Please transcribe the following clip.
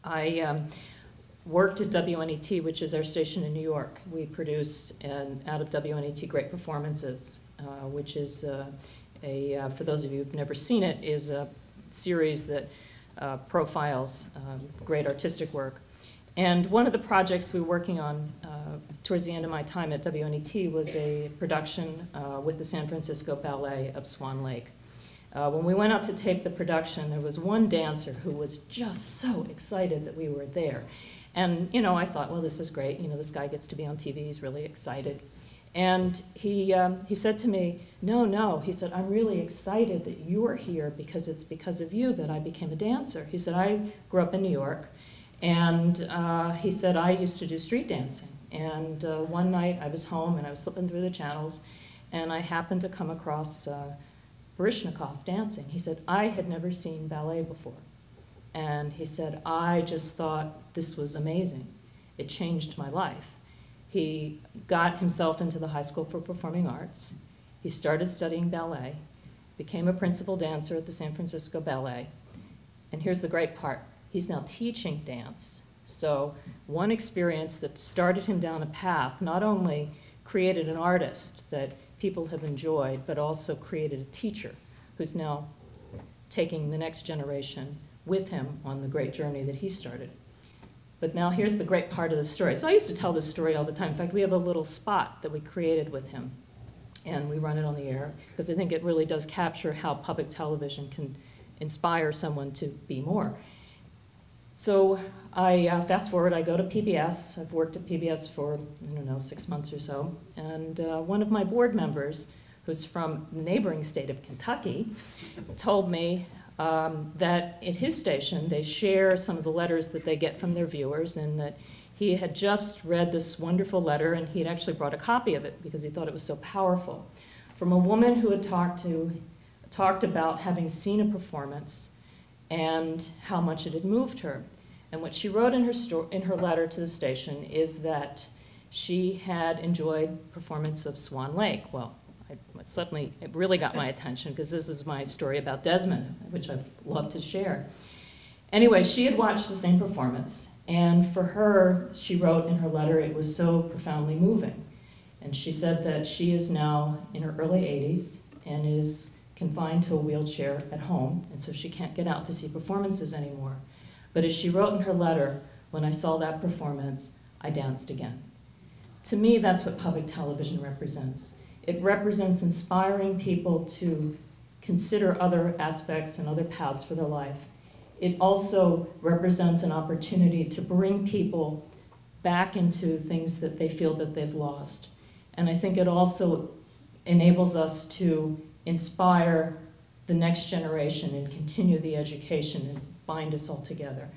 I worked at WNET, which is our station in New York. We produced out of WNET Great Performances, which is for those of you who've never seen it, is a series that profiles great artistic work. And one of the projects we were working on towards the end of my time at WNET was a production with the San Francisco Ballet of Swan Lake. When we went out to tape the production, there was one dancer who was just so excited that we were there. And, you know, I thought, well, this is great. You know, this guy gets to be on TV. He's really excited. And he said to me, no, he said, I'm really excited that you are here because it's because of you that I became a dancer. He said, I grew up in New York, and he said, I used to do street dancing. And one night I was home and I was slipping through the channels, and I happened to come across Baryshnikov dancing. He said, I had never seen ballet before. And he said, I just thought this was amazing. It changed my life. He got himself into the High School for Performing Arts. He started studying ballet, became a principal dancer at the San Francisco Ballet. And here's the great part. He's now teaching dance. So one experience that started him down a path not only created an artist that people have enjoyed, but also created a teacher who's now taking the next generation with him on the great journey that he started. But now here's the great part of the story. So I used to tell this story all the time. In fact, we have a little spot that we created with him, and we run it on the air, because I think it really does capture how public television can inspire someone to be more. So I fast forward, I go to PBS. I've worked at PBS for, I don't know, 6 months or so. And one of my board members, who's from the neighboring state of Kentucky, told me that at his station, they share some of the letters that they get from their viewers, and that he had just read this wonderful letter, and he had actually brought a copy of it because he thought it was so powerful, from a woman who had talked about having seen a performance and how much it had moved her. And what she wrote in her letter to the station is that she had enjoyed performance of Swan Lake. Well, it really got my attention, because this is my story about Desmond, which I've loved to share. Anyway, she had watched the same performance, and for her, she wrote in her letter, it was so profoundly moving. And she said that she is now in her early 80s and is confined to a wheelchair at home, and so she can't get out to see performances anymore. But as she wrote in her letter, when I saw that performance, I danced again. To me, that's what public television represents. It represents inspiring people to consider other aspects and other paths for their life. It also represents an opportunity to bring people back into things that they feel that they've lost. And I think it also enables us to inspire the next generation and continue the education and bind us all together.